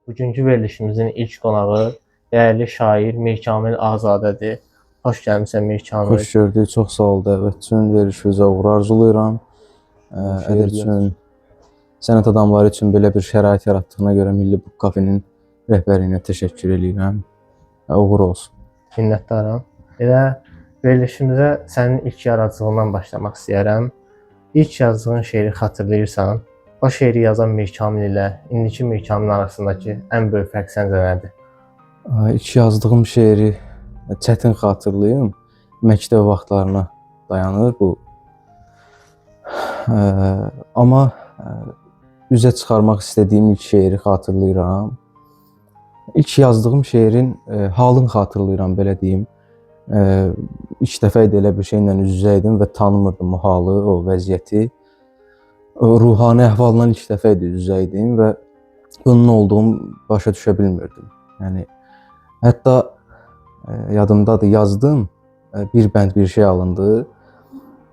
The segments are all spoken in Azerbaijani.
Bugünkü verilişimizin ilk qonağı değerli şair Mirkamil Azadədir. Xoş gəlmisən Mirkamil. Xoş gördük, çox sağ ol dəvət üçün, verişinizə uğur arzulayıram. Ədir üçün, sənət adamları üçün belə bir şərait yaratdığına görə Milli Book Cafe'nin rəhbərliyinə təşəkkür edirəm. Uğur olsun. Minnətdaram. Elə verilişimizə sənin ilk yaradıcılığından başlamaq istəyərəm. İlk yazdığın şeiri xatırlayırsan, o şeiri yazan Mirkamil ilə indiki Mirkamil arasındakı ən böyük fərq səncə nədir? İlk yazdığım şeiri çətin xatırlayım. Məktəb vaxtlarına dayanır bu. Amma üzə çıxarmaq istədiyim ilk şeiri xatırlayıram. İlk yazdığım şeirin halını xatırlayıram, belə deyim. İlk dəfə idi elə bir şeylə üz-üzə idim və tanımırdım o halı, o vəziyyəti. Ruhani əhvalından ilk dəfə idi üz-üzə idim və bunun olduğunu başa düşə bilmirdim. Yəni, hətta yadımdadır, yazdım, bir bənd bir şey alındı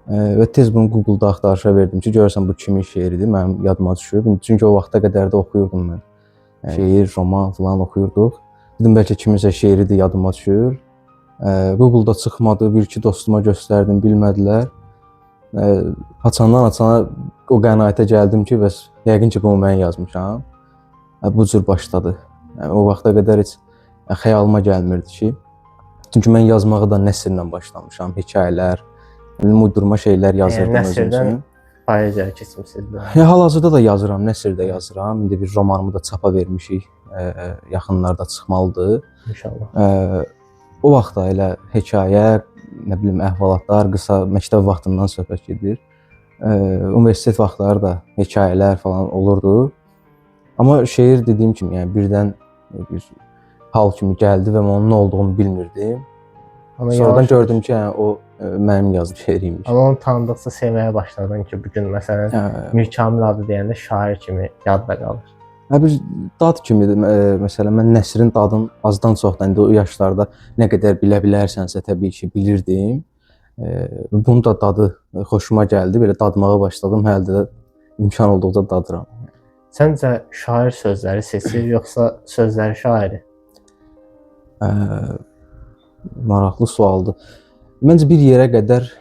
və tez bunu Google'da axtarışa verdim ki, görürsən bu kimin şeiridir, mənim yadıma düşüb. Çünki o vaxta qədər də oxuyurdum mən. Şeir, roman falan oxuyurduq. Dedim, bəlkə kiminsə şeiridir, yadıma düşür. Google'da çıxmadı, bir-iki dostuma göstərdim, bilmədilər. Açandan açana o qənaətə gəldim ki, bəs yəqin ki, bunu mən yazmışam. Bu cür başladı. O vaxta qədər heç xəyalıma gəlmirdi ki. Çünki mən yazmağı da nəsrlə başlamışam, hekayələr, uydurma şeylər yazırdım özüm üçün. Poeziyaya keçmisiniz. Hal-hazırda da yazıram, nəsrdə yazıram. İndi bir romanımı da çapa vermişik, yaxınlarda çıxmalıdır. İnşallah. O vaxtda elə hekayə, nə bilim, əhvalatlar, qısa məktəb vaxtından söhbət gedir. Universitet vaxtları da hekayələr falan olurdu. Amma şeir dediyim kimi, yəni birdən bir hal kimi gəldi və onun nə olduğunu bilmirdim. Sonradan gördüm ki, o mənim yazıb şeiriymiş. Amma onu tanıdıqca sevməyə başladın ki, bugün məsələn Mirkamil adı deyəndə şair kimi yadda qalır. Bir dad kimidir. Məsələn, mən nəsrin dadını azdan çoxdan, indi o yaşlarda nə qədər bilə bilərsənsə təbii ki, bilirdim. Bunun da dadı xoşuma gəldi. Belə dadmağa başladım. Hələ də imkan olduqca dadıram. Səncə şair sözləri seçir, yoxsa sözləri şairi? Maraqlı sualdır. Məncə bir yerə qədər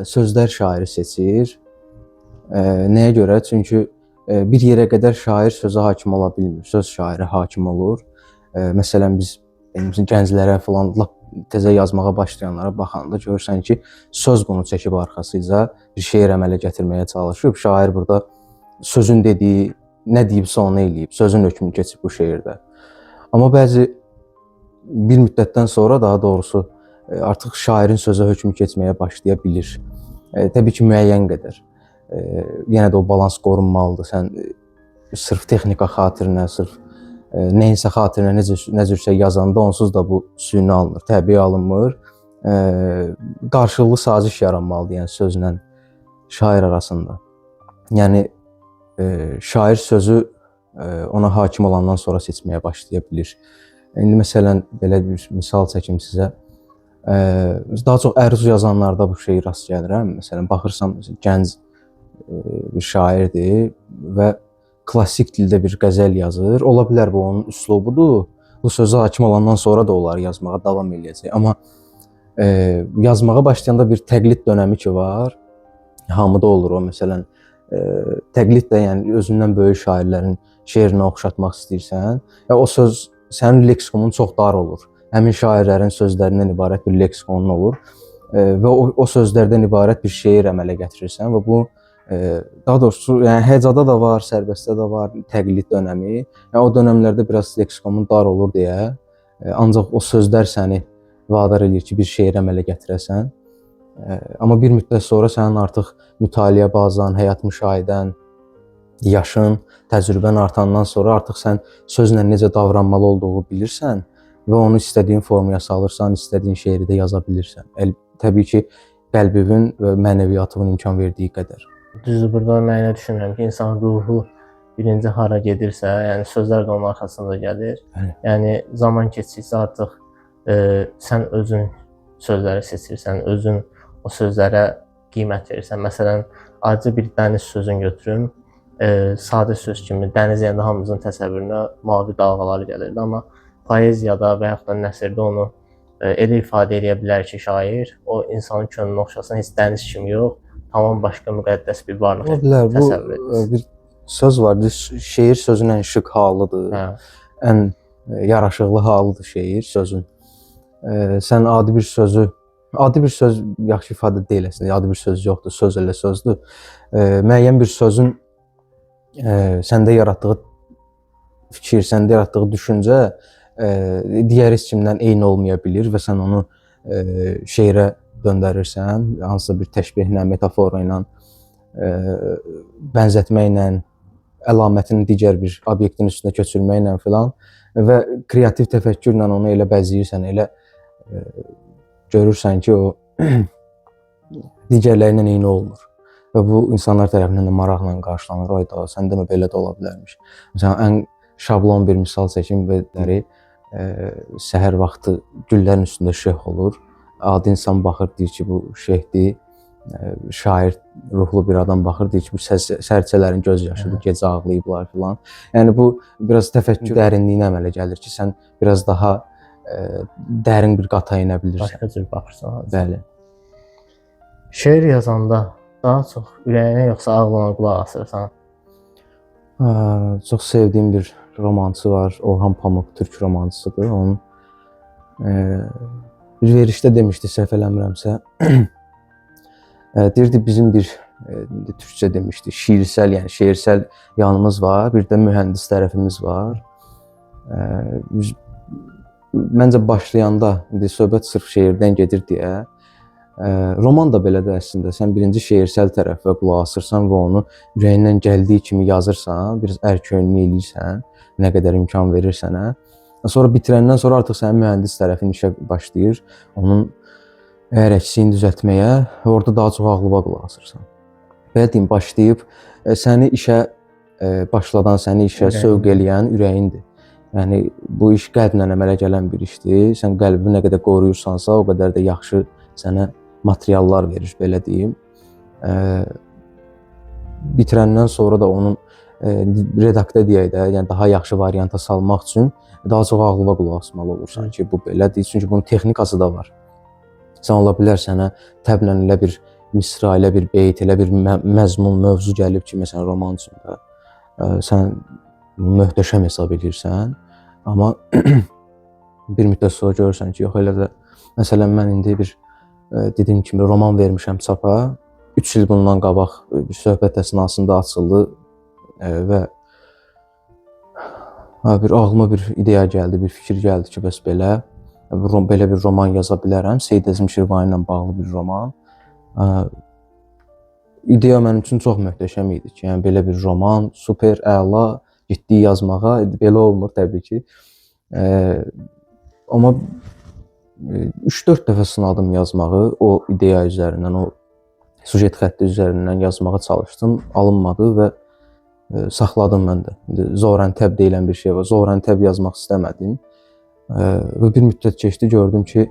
sözlər şairi seçir. Nəyə görə? Çünki bir yerə qədər şair sözə hakim ola bilmir. Söz şairi hakim olur. Məsələn, biz gənclərə falan lap təzə yazmağa başlayanlara baxanda görürsən ki, söz bunu çəkib arxasıca bir şeir əmələ gətirməyə çalışıb. Şair burada sözün dediyi, nə deyibsə onu eləyib. Sözün hökmünü keçib bu şeirdə. Amma bəzi bir müddətdən sonra, daha doğrusu artıq şairin sözə hökmü keçməyə başlaya bilir. Təbii ki, müəyyən qədər. Yenə də o balans qorunmalıdır. Sən sırf texnika xatirinə, sırf nəyinsə xatirinə necürsə yazanda onsuz da bu süni alınır, təbii alınmır. Qarşılıqlı saziş yaranmalıdır, yəni sözlə şair arasında. Yəni şair sözü ona hakim olandan sonra seçməyə başlaya bilir. İndi məsələn, belə bir misal çəkim sizə. Daha çox əruz yazanlarda bu şeyi rast gəlirəm. Məsələn, baxırsam, gənc bir şairdir və klassik dildə bir qəzəl yazır. Ola bilər bu onun üslubudur. Bu sözə hakim olandan sonra da onlar yazmağa davam edəcək. Amma yazmağa başlayanda bir təqlid dönəmi ki var. Hamıda olur o. Məsələn, təqlid də yəni özündən böyük şairlərin şeirinə oxşatmaq istəyirsən. O söz sənin leksikomun çox dar olur. Həmin şairlərin sözlərindən ibarət bir leksikonun olur və o sözlərdən ibarət bir şeir əmələ gətirirsən və bu daha doğrusu yəni hecada da var, sərbəstdə də var təqlid dönəmi. Yəni o dönəmlərdə biraz leksikomun dar olur deyə, ancaq o sözlər səni vadar edir ki, bir şeir əmələ gətirəsən. Amma bir müddət sonra sənin artıq mütaliə bazan, həyat müşahidən, yaşın, təcrübən artandan sonra artıq sən sözlə necə davranmalı olduğunu bilirsən və onu istədiyin formaya salırsan, istədiyin şeiri də yaza bilirsən. Təbii ki, qəlbinin və mənəviyyatının imkan verdiyi qədər. Düzdür, burada mən elə düşünürəm ki, insanın ruhu birinci hara gedirsə, yəni sözlər də onun arxasında gəlir. Yəni zaman keçdikcə artıq sən özün sözləri seçirsən, özün o sözlərə qiymət verirsən. Məsələn, acı bir dəniz sözünü götürüm. sadə söz kimi dəniz deyəndə hamımızın təsəvvürünə mavi dalğalar gəlirdi, amma poeziyada və yaxud da nəsrdə onu elə ifadə edə bilər ki, şair o insanın könlünə oxşasın, heç dəniz kimi yox, tamam başqa müqəddəs bir varlıq Ola bilər, təsəvvür bu edir. bir söz vardı, şeir sözün ən şık halıdır. Hə. Ən yaraşıqlı halıdır şeir sözün. Sən adi bir söz yaxşı ifadə deyil əslində, adi bir söz yoxdur, söz elə sözdür. Müəyyən bir sözün səndə yaratdığı fikir, səndə yaratdığı düşüncə digər heç kimdən eyni olmaya bilir və sən onu şeirə döndərirsən, hansısa bir təşbehlə, metafora ilə, bənzətməklə, əlamətin digər bir obyektin üstünə köçürməklə filan və kreativ təfəkkürlə onu elə bəzəyirsən, elə görürsən ki, o digərləri ilə eyni olmur. Və bu insanlar tərəfindən də maraqla qarşılanır. Ayda, sən demə belə də ola bilərmiş. Məsələn, ən şablon bir misal çəkim belələri, səhər vaxtı güllərin üstündə şeyx olur. Adi insan baxır, deyir ki, bu şeyxdir. Şair ruhlu bir adam baxır, deyir ki, bu sərçələrin göz yaşıdır, gecə ağlayıblar filan. Yəni bu biraz təfəkkür dərinliyinə əmələ gəlir ki, sən biraz daha dərin bir qata inə bilirsən. Başqa cür baxırsan. Bəli. Şeir yazanda daha çox ürəyinə yoxsa ağlına qulaq asırsan? Çox sevdiyim bir romansı var. Orhan Pamuk türk romansıdır. Onun bir verişdə demişdi, səhv eləmirəmsə. Deyirdi bizim bir türkçə demişdi, şiirsel, yəni şeirsel yanımız var, bir də mühəndis tərəfimiz var. Məncə başlayanda indi söhbət sırf şeirdən gedir deyə, roman da belədir əslində. Sən birinci şeirsel tərəfə qulaq asırsan və onu ürəyindən gəldiyi kimi yazırsan, biraz ərköyünlü eləyirsən, nə qədər imkan verirsənə. Sonra bitirəndən sonra artıq sənin mühəndis tərəfin işə başlayır, onun əgər əksiyini düzəltməyə, orada daha çox ağlıva qulaq asırsan. Belə deyim, başlayıb səni işə başladan, səni işə sövq eləyən ürəyindir. Yəni bu iş qəlblə əmələ gələn bir işdir. Sən qəlbini nə qədər qoruyursansa, o qədər də yaxşı sənə materiallar verir, belə deyim. Bitirəndən sonra da onun redaktə deyək də, yəni daha yaxşı varianta salmaq üçün daha çox ağlıva qulaq asmalı olursan ki, bu belədir. Çünki bunun texnikası da var. Sən ola bilər sənə təblə elə bir misra, elə bir beyt, elə bir məzmun, mövzu gəlib ki, məsələn, roman içində sən möhtəşəm hesab edirsən, amma bir müddət sonra görürsən ki, yox, elə də, məsələn, mən indi bir dediyim kimi roman vermişəm çapa, 3 il bundan qabaq bir söhbət əsnasında açıldı və bir ağlıma bir ideya gəldi, bir fikir gəldi ki, bəs belə bir roman yaza bilərəm. Seyid Əzim Şirvani ilə bağlı bir roman. İdeya mənim üçün çox möhtəşəm idi ki, yəni belə bir roman, super, əla, getdi yazmağa, belə olmur təbii ki. Amma 3-4 dəfə sınadım yazmağı, o ideya üzərindən, o sujet xətti üzərindən yazmağa çalışdım, alınmadı və saxladım mən də. Zorəntəb deyilən bir şey var, zorəntəb yazmaq istəmədim. Və bir müddət keçdi, gördüm ki,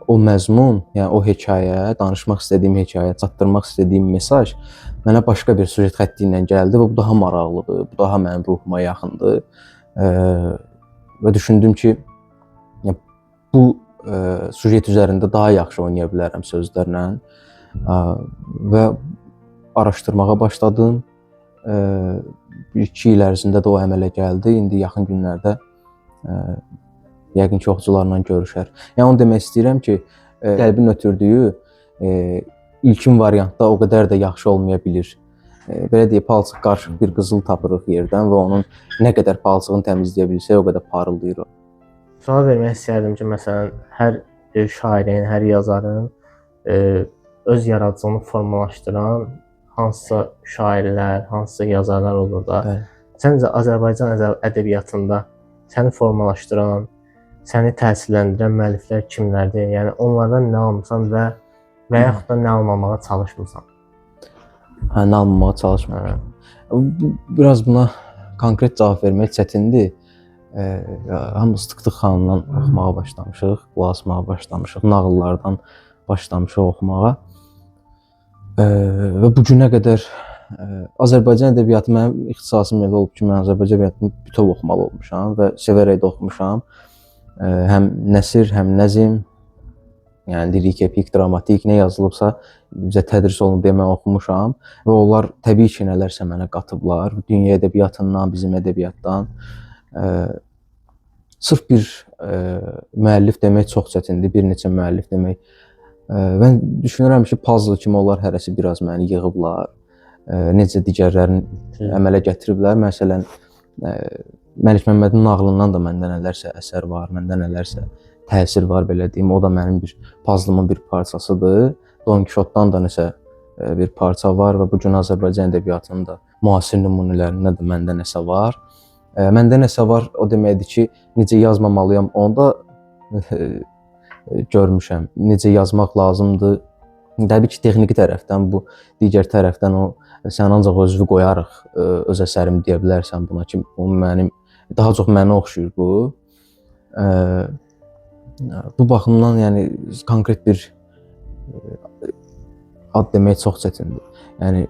o məzmun, yəni o hekayə, danışmaq istədiyim hekayə, çatdırmaq istədiyim mesaj mənə başqa bir sujet xətti ilə gəldi və bu daha maraqlıdır, bu daha mənim ruhuma yaxındır. Və düşündüm ki, bu sujet üzərində daha yaxşı oynaya bilərəm sözlərlə və araşdırmağa başladım. 1-2 il ərzində də o əmələ gəldi. İndi yaxın günlərdə yəqin ki, oxucularla görüşər. Yəni onu demək istəyirəm ki, qəlbin ötürdüyü ilkin variantda o qədər də yaxşı olmaya bilir. Belə deyək, palçıq qarışıq bir qızıl tapırıq yerdən və onun nə qədər palçığını təmizləyə bilsək, o qədər parıldayır o. Sual vermək istəyərdim ki, məsələn, hər şairin, hər yazarın öz yaradıcılığını formalaşdıran hansısa şairlər, hansısa yazarlar olur da. Səncə Azərbaycan ədəbiyyatında səni formalaşdıran, səni təsirləndirən müəlliflər kimlərdir? Yəni onlardan nə almısan və yaxud da nə almamağa çalışmısan? Nə almamağa çalışmıram. Biraz buna konkret cavab vermək çətindir. Hamımız Tıktıq xanımdan oxumağa başlamışıq, qulaq asmağa başlamışıq, nağıllardan başlamışıq oxumağa. Və bu günə qədər Azərbaycan ədəbiyyatı mənim ixtisasım elə olub ki, mən Azərbaycan ədəbiyyatını bütöv oxumalı olmuşam və sevərək də oxumuşam. Həm nəsr, həm nəzm, yəni lirik, epik, dramatik nə yazılıbsa bizə tədris olunub deyə mən oxumuşam və onlar təbii ki, nələrsə mənə qatıblar. Dünya ədəbiyyatından, bizim ədəbiyyatdan. Sırf bir müəllif demək çox çətindir, bir neçə müəllif demək. Mən düşünürəm ki, puzzle kimi onlar hərəsi biraz məni yığıblar. Necə digərlərini əmələ gətiriblər. Məsələn, Məlik Məmmədin nağlından da məndə nələrsə əsər var, məndə nələrsə təsir var, belə deyim. O da mənim bir puzzle-ımın bir parçasıdır. Don Kişotdan da nəsə bir parça var və bu gün Azərbaycan ədəbiyyatının da müasir nümunələrində də məndə nəsə var. Məndə nəsə var, o deməkdir ki, necə yazmamalıyam, onu da görmüşəm. Necə yazmaq lazımdır. Təbii ki, texniki tərəfdən, bu digər tərəfdən o sən ancaq özünü qoyarıq, öz əsərim deyə bilərsən buna ki, bu mənim daha çox mənə oxşuyur bu. Bu baxımdan yəni konkret bir ad demək çox çətindir. Yəni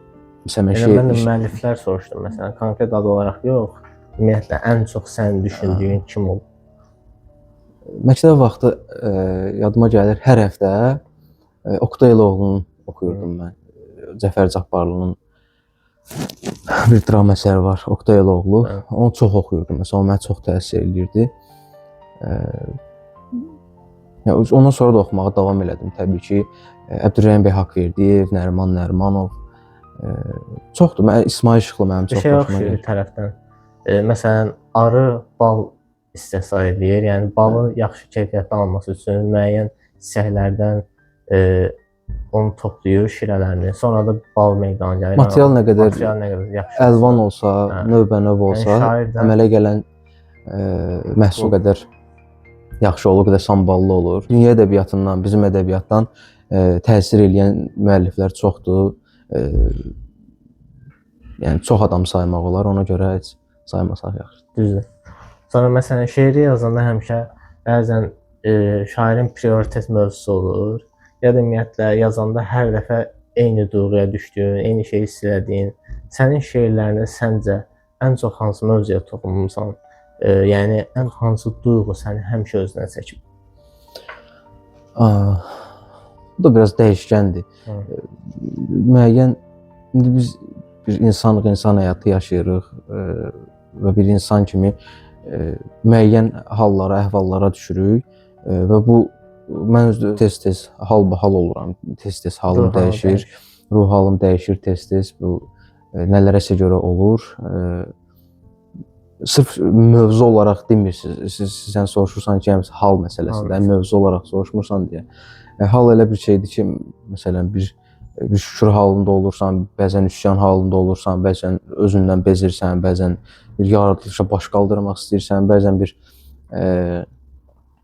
məsələn Mən də müəlliflər soruşdum, məsələn, konkret ad olaraq yox, ümumiyyətlə ən çox sən düşündüyün kim olub? Məktəb vaxtı yadıma gəlir, hər həftə Oqtay Eloğlunu oxuyurdum mən. Cəfər Cabbarlının bir dram əsəri var, Oqtay Eloğlu. Onu çox oxuyurdum. Məsələn, o mənə çox təsir edirdi. Ondan sonra da oxumağa davam elədim. Təbii ki, Əbdürrəhim bəy Haqverdiyev, Nəriman Nərimanov çoxdur. İsmail Işıqlı mənim çox xoşuma gəlir. Bir tərəfdən, məsələn, arı bal istehsal edir. Yəni balı yaxşı keyfiyyətli alması üçün müəyyən çiçəklərdən onu toplayır, şirələrini. Sonra da bal meydana gəlir. Material nə qədər yaxşı, əlvan olsa, növbənöv olsa, əmələ gələn məhsul qədər yaxşı olur, qədər samballı olur. Dünya ədəbiyyatından, bizim ədəbiyyatdan təsir edən müəlliflər çoxdur. Yəni çox adam saymaq olar, ona görə heç saymasaq yaxşıdır. Düzdür. Sonra məsələn, şeiri yazanda həmişə bəzən şairin prioritet mövzusu olur. Ya da ümumiyyətlə yazanda hər dəfə eyni duyğuya düşdüyün, eyni şeyi hiss elədiyin, sənin şeirlərində səncə ən çox hansı mövzuya toxunmusan? Yəni ən hansı duyğu səni həmişə özünə çəkib? Bu da biraz dəyişkəndir. Müəyyən, indi biz bir insanlıq, insan həyatı yaşayırıq və bir insan kimi müəyyən hallara, əhvallara düşürük və bu mən özü tez-tez halbahal oluram, tez-tez halım dəyişir, ruh halım dəyişir tez-tez, bu nələrəsə görə olur. Sırf mövzu olaraq demirsiniz, sən soruşursan ki, hal məsələsində, mövzu olaraq soruşmursan deyə. Hal elə bir şeydir ki, məsələn, bir şükür halında olursan, bəzən üsyan halında olursan, bəzən özündən bezirsən, bəzən bir yaradılışa baş qaldırmaq istəyirsən, bəzən bir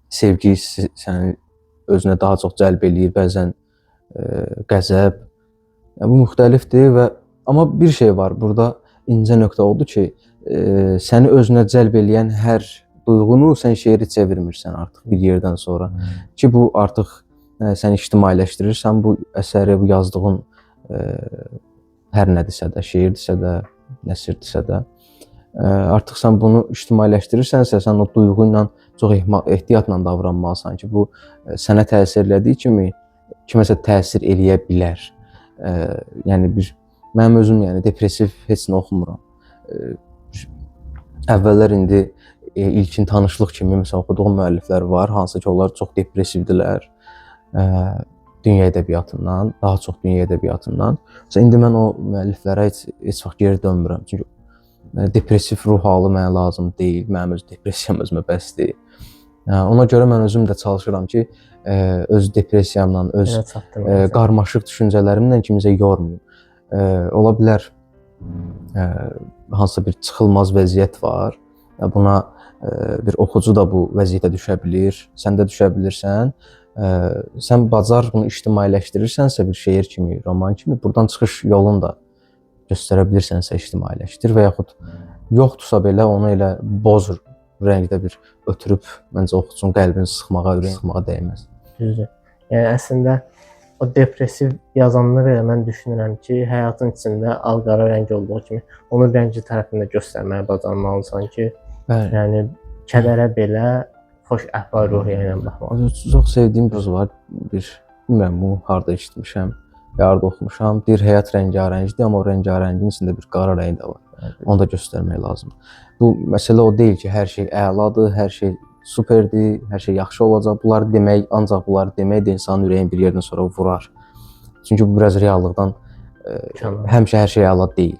sevgi səni özünə daha çox cəlb eləyir, bəzən qəzəb. Bu müxtəlifdir amma bir şey var, burada incə nöqtə oldu ki, səni özünə cəlb eləyən hər duyğunu sən şeiri çevirmirsən artıq bir yerdən sonra. Ki bu artıq sən ictimailəşdirirsən bu əsəri, bu yazdığın hər nədirsə də, şeirdirsə də, nəsirdirsə də. Artıq sən bunu ictimailəşdirirsənsə, sən o duyğu ilə çox ehtiyatla davranmalısan ki, bu sənə təsir elədiyi kimi kiməsə təsir eləyə bilər. Yəni mənim özüm depressiv heç nə oxumuram. Əvvəllər indi ilkin tanışlıq kimi məsələn oxuduğum müəlliflər var, hansı ki onlar çox depressivdilər. Dünya ədəbiyyatından, daha çox dünya ədəbiyyatından. Məsələn, indi mən o müəlliflərə heç vaxt geri dönmürəm. Çünki depressiv ruh halı mənə lazım deyil, mənim öz depressiyam özümə bəs deyil. Ona görə mən özüm də çalışıram ki, öz depressiyamla, öz qarmaşıq düşüncələrimlə kimsə yormayım. Ola bilər, hansısa bir çıxılmaz vəziyyət var. Buna bir oxucu da bu vəziyyətə düşə bilir, sən də düşə bilirsən. Sən bacar bunu ictimailəşdirirsənsə bir şeir kimi, roman kimi, buradan çıxış yolunu da göstərə bilirsənsə ictimailəşdir və yaxud yoxdursa belə onu elə boz rəngdə bir ötürüb məncə oxucunun qəlbini sıxmağa, ürəyini sıxmağa dəyməz. Düzdür. Yəni əslində o depressiv yazanda belə mən düşünürəm ki, həyatın içində al-qara rəng olduğu kimi onu rəngi tərəfində göstərməyi bacarmalısan ki, Bəli. yəni kədərə belə xoş əhval-ruhiyyə ilə baxmalısan. Çox sevdiyim bir söz var. Bilmirəm bunu harda eşitmişəm, harda oxumuşam. Deyir həyat rəngarəngdir, amma o rəngarəngin içində bir qara rəng də var. Onu da göstərmək lazımdır. Bu məsələ o deyil ki, hər şey əladır, hər şey superdir, hər şey yaxşı olacaq. Bunları demək, ancaq bunları demək də insanın ürəyin bir yerdən sonra vurar. Çünki bu biraz reallıqdan həmişə hər şey əla deyil.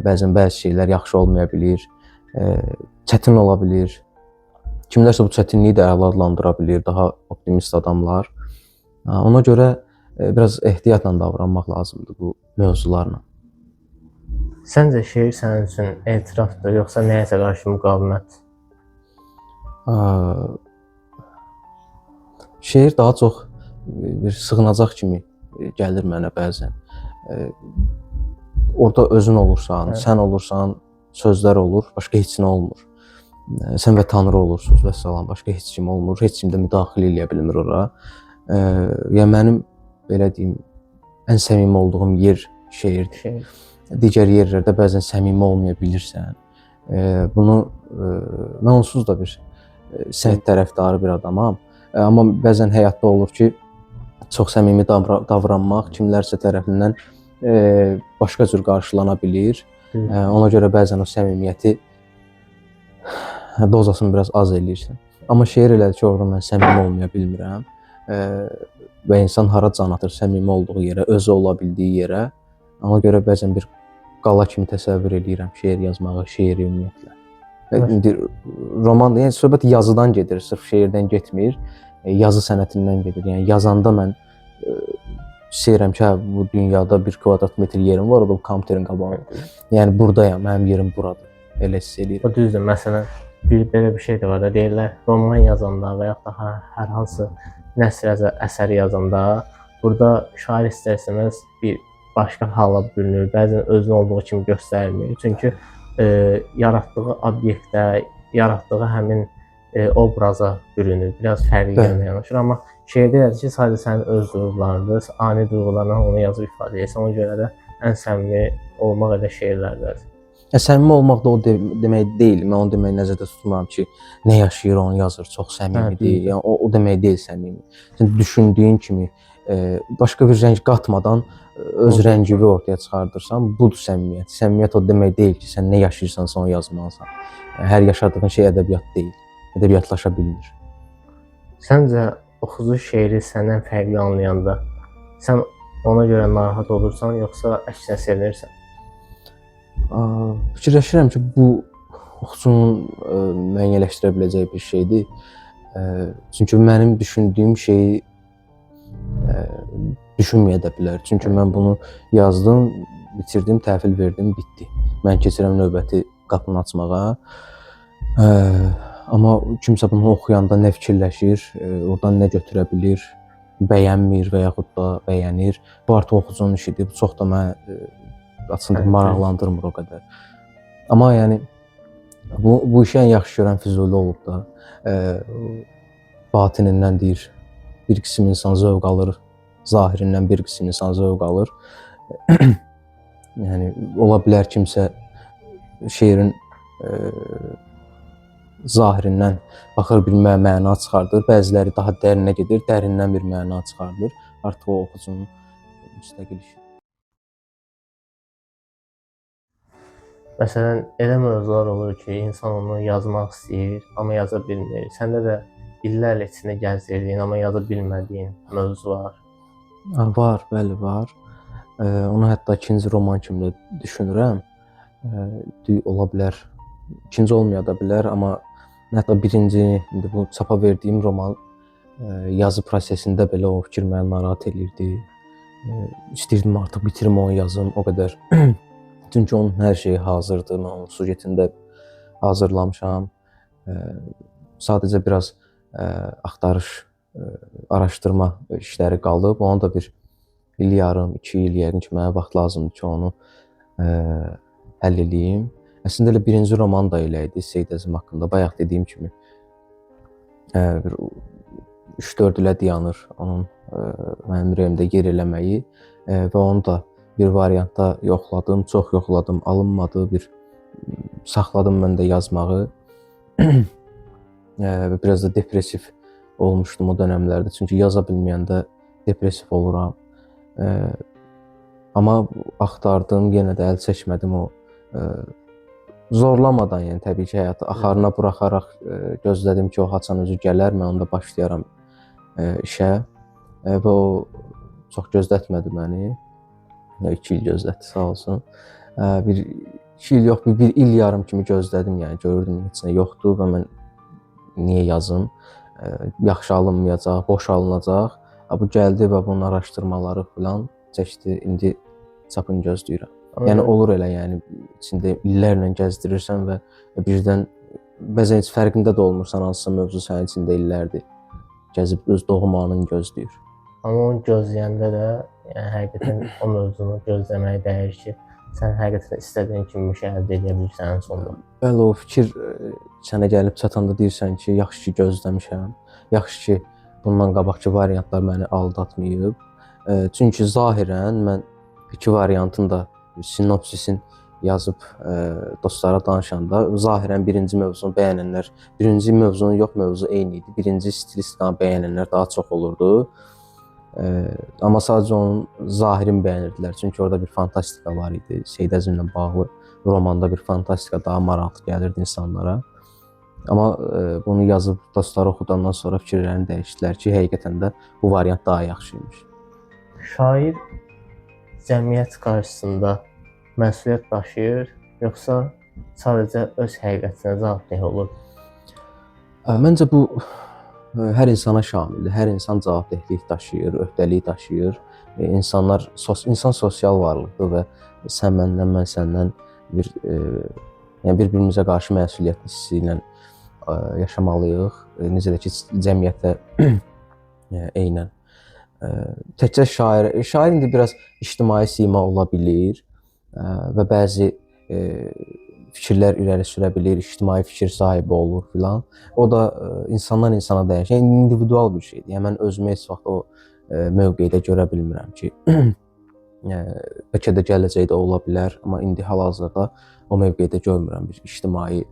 Bəzən bəzi şeylər yaxşı olmaya bilir, çətin ola bilir. Kimlərsə bu çətinliyi də əla adlandıra bilir, daha optimist adamlar. Ona görə biraz ehtiyatla davranmaq lazımdır bu mövzularla. Səncə şeir sənin üçün etirafdır, yoxsa nəyəsə qarşı müqavimət? Şeir daha çox bir sığınacaq kimi gəlir mənə bəzən. Orada özün olursan, sən olursan, sözlər olur, başqa heç nə olmur. Sən və Tanrı olursunuz və salam, başqa heç kim olmur, heç kim də müdaxilə eləyə bilmir ora. Yəni mənim belə deyim, ən səmimi olduğum yer şeirdir. Digər yerlərdə bəzən səmimi olmaya bilirsən. Bunu mən onsuz da bir sərt tərəfdarı bir adamam. Amma bəzən həyatda olur ki, çox səmimi davranmaq kimlərsə tərəfindən başqa cür qarşılana bilir. Ona görə bəzən o səmimiyyəti dozasını biraz az eləyirsən. Amma şeir elədir ki, orada mən səmimi olmaya bilmirəm. Və insan hara can atır səmimi olduğu yerə, özü ola bildiyi yerə. Ona görə bəzən bir qala kimi təsəvvür eləyirəm şeir yazmağı, şeiri ümumiyyətlə. Roman, yəni söhbət yazıdan gedir, sırf şeirdən getmir, yazı sənətindən gedir. Yəni yazanda mən istəyirəm ki, bu dünyada 1 kvadrat metr yerim var, o da bu kompüterin qabağında. Yəni buradayam, mənim yerim buradır. Elə hiss eləyirəm. O düzdür. Məsələn, belə bir şey də var da, deyirlər, roman yazanda və yaxud da hər hansı nəsr əsəri yazanda burada şair istər-istəməz bir başqa hala bürünür, bəzən özünün olduğu kimi göstərmir. Çünki yaratdığı obyektə, yaratdığı həmin obraza bürünür, biraz fərqli yanaşır. Amma şeirdə yazır ki, sadəcə sənin öz duyğularındır, ani duyğularla onu yazıb ifadə edirsən. Ona görə də ən səmimi olmaq elə şeirlərdədir. Səmimi olmaq da o demək deyil. Mən onu demək nəzərdə tutmuram ki, nə yaşayır onu yazır, çox səmimidir. Yəni o demək deyil səmimi. Sən düşündüyün kimi başqa bir rəng qatmadan öz rəngini ortaya çıxardırsan, budur səmimiyyət. Səmimiyyət o demək deyil ki, sən nə yaşayırsansa onu yazmalısan. Hər yaşadığın şey ədəbiyyat deyil. Ədəbiyyatlaşa bilmir. Səncə oxucu şeiri səndən fərqli anlayanda sən ona görə narahat olursan, yoxsa əksinə sevinirsən? Fikirləşirəm ki, bu oxucunun müəyyənləşdirə biləcəyi bir şeydir. Çünki mənim düşündüyüm şeyi düşünməyə də bilər. Çünki mən bunu yazdım, bitirdim, təhvil verdim, bitdi. Mən keçirəm növbəti qapını açmağa. Amma kimsə bunu oxuyanda nə fikirləşir, oradan nə götürə bilir, bəyənmir və yaxud da bəyənir. Bu artıq oxucunun işidir. Bu çox da mənə açıqca maraqlandırmır o qədər. Amma yəni bu işi ən yaxşı görən Füzuli olub da. Batinindən deyir, bir qism insan zövq alır, zahirindən bir qism insan zövq alır. Yəni ola bilər kimsə şeirin zahirindən baxır bir məna çıxardır, bəziləri daha dərinə gedir, dərindən bir məna çıxardır. Artıq o oxucunun müstəqil işidir. Məsələn, elə mövzular olur ki, insan onu yazmaq istəyir, amma yaza bilmir. Səndə də illərlə içində gəzdirdiyin, amma yaza bilmədiyin mövzu var. Var, bəli, var. Onu hətta ikinci roman kimi də düşünürəm. Ola bilər, ikinci olmaya da bilər, amma hətta birinci, indi bu çapa verdiyim roman yazı prosesində belə o fikir məni narahat edirdi. İstəyirdim artıq bitirim onu yazım, o qədər. Çünki onun hər şeyi hazırdır, mən onun sujetində hazırlamışam. Sadəcə biraz axtarış, araşdırma işləri qalıb. Onu da bir il yarım, 2 il yəqin ki, mənə vaxt lazımdır ki, onu həll edeyim. Əslində elə birinci roman da elə idi, Seyid Əzim haqqında. Bayaq dediyim kimi 3-4 ilə dayanır onun mənim ürəyimdə yer eləməyi və onu da bir variantda yoxladım, çox yoxladım, alınmadı, bir saxladım mən də yazmağı. Biraz da depressiv olmuşdum o dönəmlərdə, çünki yaza bilməyəndə depressiv oluram. Amma axtardım, yenə də əl çəkmədim o zorlamadan, yəni təbii ki, həyatı axarına buraxaraq gözlədim ki, o haçan özü gələr, mən onda başlayaram işə və o çox gözlətmədi məni. 2 il gözlətdi, sağ olsun. 2 il yox, bir il yarım kimi gözlədim, yəni gördüm heç nə yoxdur və mən niyə yazım? Yaxşı alınmayacaq, boş alınacaq. Bu gəldi və bunun araşdırmaları filan çəkdi. İndi çapını gözləyirəm. Yəni olur elə, yəni içində illərlə gəzdirirsən və birdən bəzən heç fərqində də olmursan, hansısa mövzu sənin içində illərdir. Gəzib öz doğum anını gözləyir. Amma onu gözləyəndə də, yəni həqiqətən o mövzunu gözləməyə dəyər ki, sən həqiqətən istədiyin kimi bir şey əldə edə bilirsən sonunda. Bəli, o fikir sənə gəlib çatanda deyirsən ki, yaxşı ki gözləmişəm. Yaxşı ki bundan qabaqki variantlar məni aldatmayıb. Çünki zahirən mən iki variantın da sinopsisin yazıb dostlara danışanda zahirən birinci mövzunu bəyənənlər, birinci mövzunun yox, mövzu eyni idi. Birinci stilistikanı bəyənənlər daha çox olurdu. Amma sadəcə onun zahirini bəyənirdilər. Çünki orada bir fantastika var idi. Seyid Əzimlə bağlı romanda bir fantastika daha maraqlı gəlirdi insanlara. Amma bunu yazıb dostlara oxudandan sonra fikirlərini dəyişdilər ki, həqiqətən də bu variant daha yaxşıymış. Şair cəmiyyət qarşısında məsuliyyət daşıyır, yoxsa sadəcə öz həqiqətinə cavabdeh olur? Məncə bu hər insana şamildir. Hər insan cavabdehlik daşıyır, öhdəlik daşıyır. İnsan sosial varlıqdır və sən məndən, mən səndən yəni bir-birimizə qarşı məsuliyyət hissi ilə yaşamalıyıq. Necə də ki, cəmiyyətə eynən. Təkcə şair indi biraz ictimai sima ola bilir və bəzi fikirlər irəli sürə bilir, ictimai fikir sahibi olur filan. O da insandan insana dəyişir. Yəni individual bir şeydir. Yəni mən özümü heç vaxt o mövqedə görə bilmirəm ki, bəlkə də gələcəkdə ola bilər, amma indi hal-hazırda o mövqedə görmürəm bir ictimai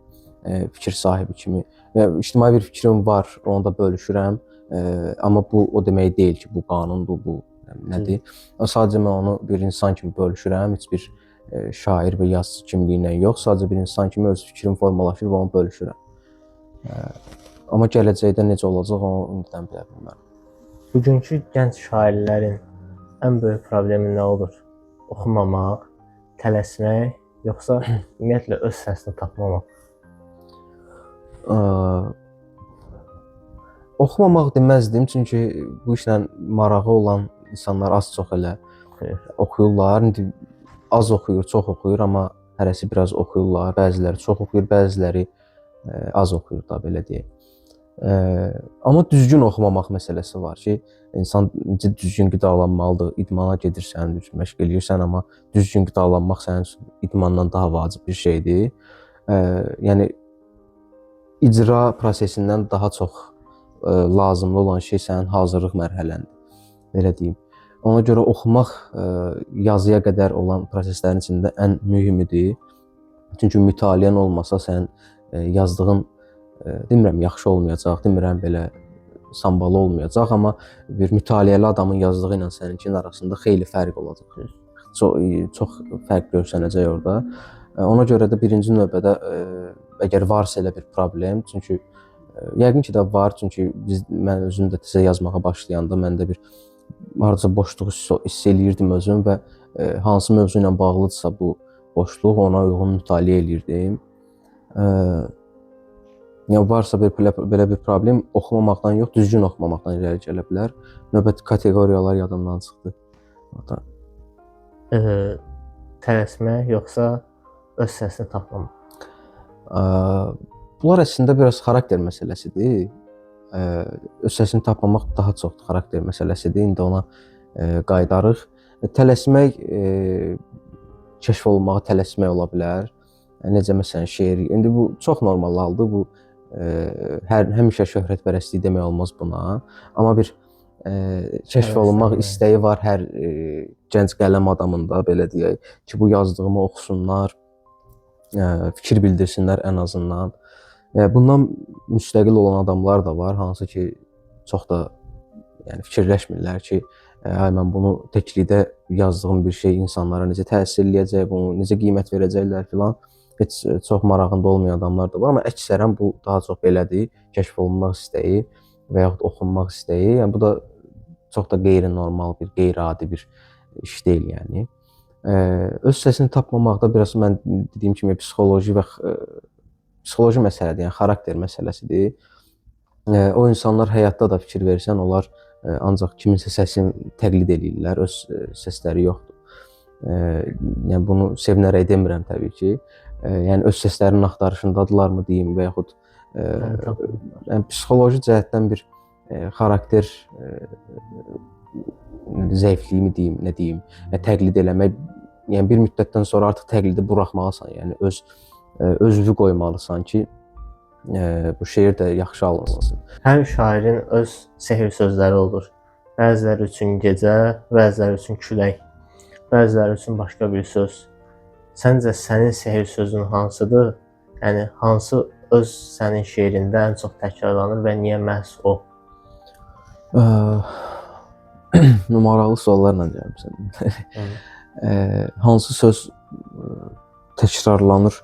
fikir sahibi kimi. Yəni ictimai bir fikrim var, onu da bölüşürəm. Amma bu o demək deyil ki, bu qanundur, bu nədir. Sadəcə mən onu bir insan kimi bölüşürəm, heç bir şair və yazıcı kimliyinə yox, sadəcə bir insan kimi öz fikrim formalaşır və onu bölüşürəm. Amma gələcəkdə necə olacaq, onu indidən bilə bilmərəm. Bugünkü gənc şairlərin ən böyük problemi nə olur? Oxumamaq, tələsmək, yoxsa ümumiyyətlə öz səsini tapmamaq? Oxumamaq deməzdim, çünki bu işlə marağı olan insanlar az-çox elə oxuyurlar. İndi az oxuyur, çox oxuyur, amma hərəsi biraz oxuyurlar. Bəziləri çox oxuyur, bəziləri az oxuyur da, belə deyək. Amma düzgün oxumamaq məsələsi var ki, insan düzgün qidalanmalıdır. İdmana gedirsən, düzgün məşq eləyirsən, amma düzgün qidalanmaq sənin üçün idmandan daha vacib bir şeydir. Yəni icra prosesindən daha çox lazımlı olan şey sənin hazırlıq mərhələndir, belə deyim. Ona görə oxumaq yazıya qədər olan proseslərin içində ən mühimidir. Çünki mütaliən olmasa sən yazdığın, demirəm yaxşı olmayacaq, demirəm belə sambalı olmayacaq, amma bir mütaliəli adamın yazdığı ilə səninkinin arasında xeyli fərq olacaq. Çox fərq görsənəcək orada. Ona görə də birinci növbədə əgər varsa elə bir problem, çünki yəqin ki də var, çünki mən özüm də tezə yazmağa başlayanda məndə bir hardasa boşluq hiss eləyirdim özüm və hansı mövzu ilə bağlıdırsa bu boşluq, ona uyğun mütaliə eləyirdim. Yəni varsa belə bir problem oxumamaqdan yox, düzgün oxumamaqdan irəli gələ bilər. Növbəti kateqoriyalar yadımdan çıxdı. Tələsmək, yoxsa öz səsini tapmamaq? Bunlar əslində biraz xarakter məsələsidir. Öz səsini tapmamaq daha çoxdur xarakter məsələsidir. İndi ona qayıdarıq. Tələsmək, kəşf olunmağa tələsmək ola bilər. Necə məsələn şeir. İndi bu çox normal haldır. Bu həmişə şöhrətpərəstlik demək olmaz buna. Amma bir kəşf olunmaq Həvəslənmək. istəyi var hər gənc qələm adamında, belə deyək ki, bu yazdığımı oxusunlar, fikir bildirsinlər ən azından. Bundan müstəqil olan adamlar da var, hansı ki, çox da yəni fikirləşmirlər ki, ay mən bunu təklikdə yazdığım bir şey insanlara necə təsir eləyəcək, bunu necə qiymət verəcəklər filan. Heç çox marağında olmayan adamlar da var, amma əksərən bu daha çox belədir, kəşf olunmaq istəyi və yaxud oxunmaq istəyi. Yəni bu da çox da qeyri-normal bir, qeyri-adi bir iş deyil yəni. Öz səsini tapmamaqda biraz mən dediyim kimi psixoloji və psixoloji məsələdir, yəni xarakter məsələsidir. O insanlar həyatda da fikir versən, onlar ancaq kiminsə səsini təqlid eləyirlər, öz səsləri yoxdur. Yəni bunu sevinərək demirəm təbii ki. Yəni öz səslərinin axtarışındadırlarmı deyim və yaxud yəni psixoloji cəhətdən bir xarakter zəifliyimi deyim, nə deyim, təqlid eləmək, yəni bir müddətdən sonra artıq təqlidi buraxmalısan, yəni özünü qoymalısan ki, bu şeir də yaxşı alınsın. Hər şairin öz sehr sözləri olur. Bəziləri üçün gecə, bəziləri üçün külək, bəziləri üçün başqa bir söz. Səncə sənin sehr sözün hansıdır? Yəni hansı öz sənin şeirində ən çox təkrarlanır və niyə məhz o? Numaralı suallarla gəlmişsən. Hansı söz təkrarlanır?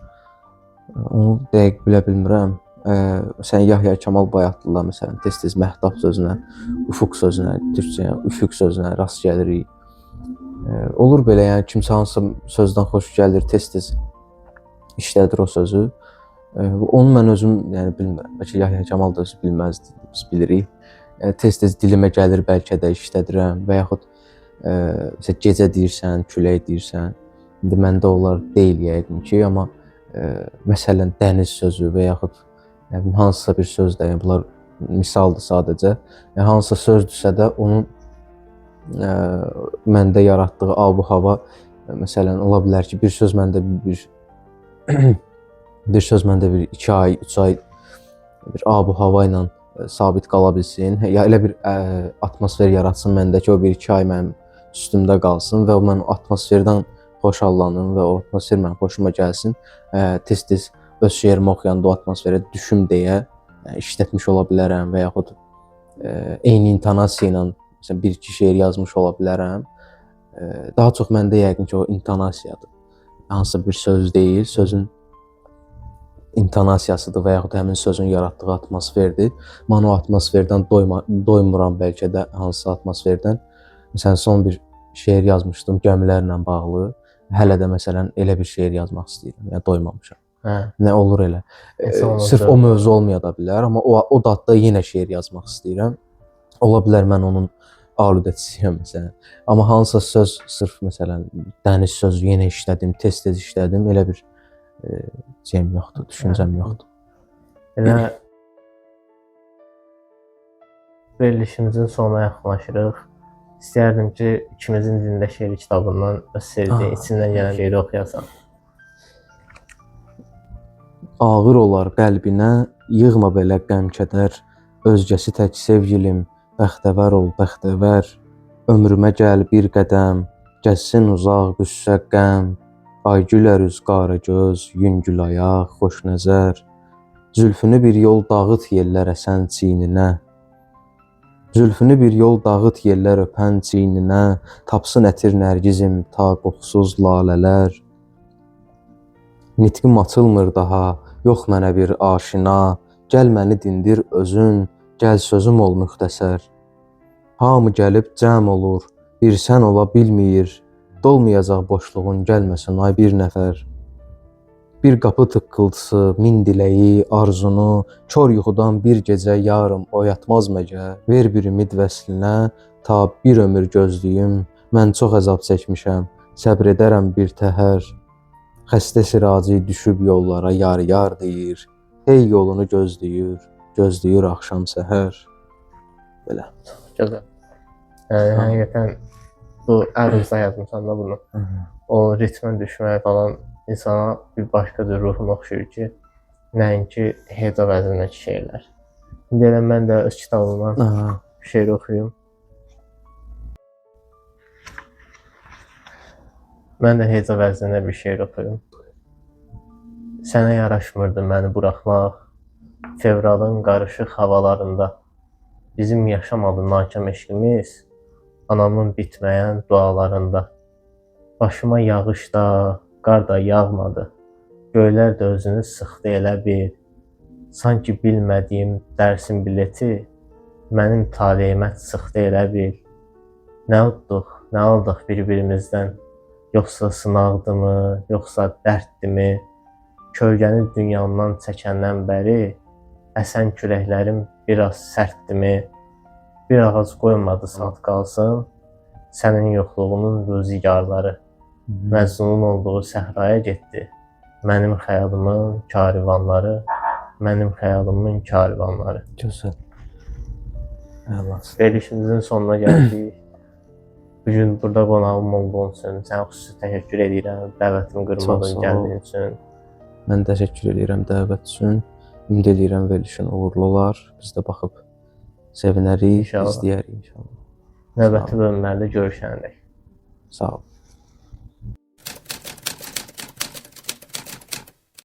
Onu dəqiq bilə bilmirəm. Məsələn, Yahya Kemal Bayatlılar məsələn tez-tez məhdab sözünə, ufuq sözünə, türkcə üfüq sözünə rast gəlirik. Olur belə, yəni kimsə hansısa sözdən xoş gəlir, tez-tez işlədir o sözü. Onu mən özüm yəni bilmirəm. Bəlkə Yahya Kemal da özü bilməzdi, biz bilirik. Tez-tez dilimə gəlir, bəlkə də işlədirəm və yaxud məsələn gecə deyirsən, külək deyirsən. İndi məndə onlar deyil yəqin ki, amma məsələn dəniz sözü və yaxud hansısa bir söz də, yəni bunlar misaldır sadəcə. Hansısa sözdürsə də onun məndə yaratdığı ab-hava, məsələn ola bilər ki, bir söz məndə bir söz məndə bir 2 ay, 3 ay bir ab-hava ilə sabit qala bilsin. Ya elə bir atmosfer yaratsın məndə ki, o 1-2 ay mənim üstümdə qalsın və mən o atmosferdən xoşallanım və o atmosfer mənim xoşuma gəlsin. Tez-tez öz şeirimi oxuyanda o atmosferə düşüm deyə işlətmiş ola bilərəm və yaxud eyni intonasiya ilə məsələn 1-2 şeir yazmış ola bilərəm. Daha çox məndə yəqin ki, o intonasiyadır. Hansısa bir söz deyil, sözün intonasiyasıdır və yaxud həmin sözün yaratdığı atmosferdir. Mən o atmosferdən doymuram bəlkə də hansısa atmosferdən. Məsələn, son bir şeir yazmışdım gəmilərlə bağlı. Hələ də məsələn elə bir şeir yazmaq istəyirəm. Yəni doymamışam. Nə olur elə. Sırf o mövzu olmaya da bilər, amma o dadda yenə şeir yazmaq istəyirəm. Ola bilər mən onun aludəçisiyəm məsələn. Amma hansısa söz sırf məsələn dəniz sözü yenə işlədim, tez-tez işlədim. Elə bir şeyim yoxdur, düşüncəm yoxdur. Elə verilişimizin sonuna yaxınlaşırıq. İstəyərdim ki, ikimizin dilində şeir kitabından öz sevdiyin, içindən gələn şeiri oxuyasan. Ağır olar qəlbinə, yığma belə qəm-kədər, özgəsi tək sevgilim, bəxtəvər ol, bəxtəvər. Ömrümə gəl bir qədəm, gəzsin uzaq qüssə qəm. Ay gülər üz, qara göz, yüngül ayaq, xoş nəzər. Zülfünü bir yol dağıt yellər əsən çiyninə. Zülfünü bir yol dağıt yellər öpən çiyninə. Tapsın ətir nərgizim, ta qoxusuz lalələr. Nitqim açılmır daha, yox mənə bir aşina. Gəl məni dindir özün, gəl sözüm ol müxtəsər. Hamı gəlib cəm olur, bir sən ola bilmir. Dolmayacaq boşluğun gəlməsin ay bir nəfər. Bir qapı tıqqıltısı, min diləyi, arzunu, kor yuxudan bir gecə yarım oyatmaz məgər. Ver bir ümid vəslinə, ta bir ömür gözlüyüm. Mən çox əzab çəkmişəm, səbr edərəm bir təhər. Xəstə siracı düşüb yollara yar deyir. Hey yolunu gözləyir, gözləyir axşam səhər. Belə. Gözəl. Yəni həqiqətən bu əlimizdə yazmışsan da bunu. O ritmə düşmək falan insana bir başqa cür ruhunu oxşuyur ki, nəinki heca vəznindəki şeirlər. İndi elə mən də öz kitabımdan şeir oxuyum. Mən də heyza vəznində bir şeir oxuyum. Sənə yaraşmırdı məni buraxmaq, fevralın qarışıq havalarında. Bizim yaşamadı nakam eşqimiz, anamın bitməyən dualarında. Başıma yağış da, qar da yağmadı. Göylər də özünü sıxdı elə bil. Sanki bilmədiyim dərsin bileti mənim taleyimə sıxdı elə bil. Nə udduq, nə aldıq bir-birimizdən? Yoxsa sınaqdımı, yoxsa dərddimi? Kölgəni dünyamdan çəkəndən bəri əsən küləklərim biraz sərtdimi? Bir ağac qoymadı saat qalsın, sənin yoxluğunun rüzgarları. Məzlunun olduğu səhraya getdi. Mənim xəyalımın karivanları, mənim xəyalımın karivanları. Gözəl. Əlasın. Verilişimizin sonuna gəldik. Bugün burada qonağım olduğun üçün sənə xüsusi təşəkkür edirəm. Dəvətimi Çox qırmadın, sağ ol. gəldiyin üçün. Mən təşəkkür edirəm dəvət üçün. Ümid edirəm verilişin uğurlu olar. Biz də baxıb sevinərik, İnşallah. izləyərik inşallah. Növbəti bölümlərdə görüşənədək. Sağ ol.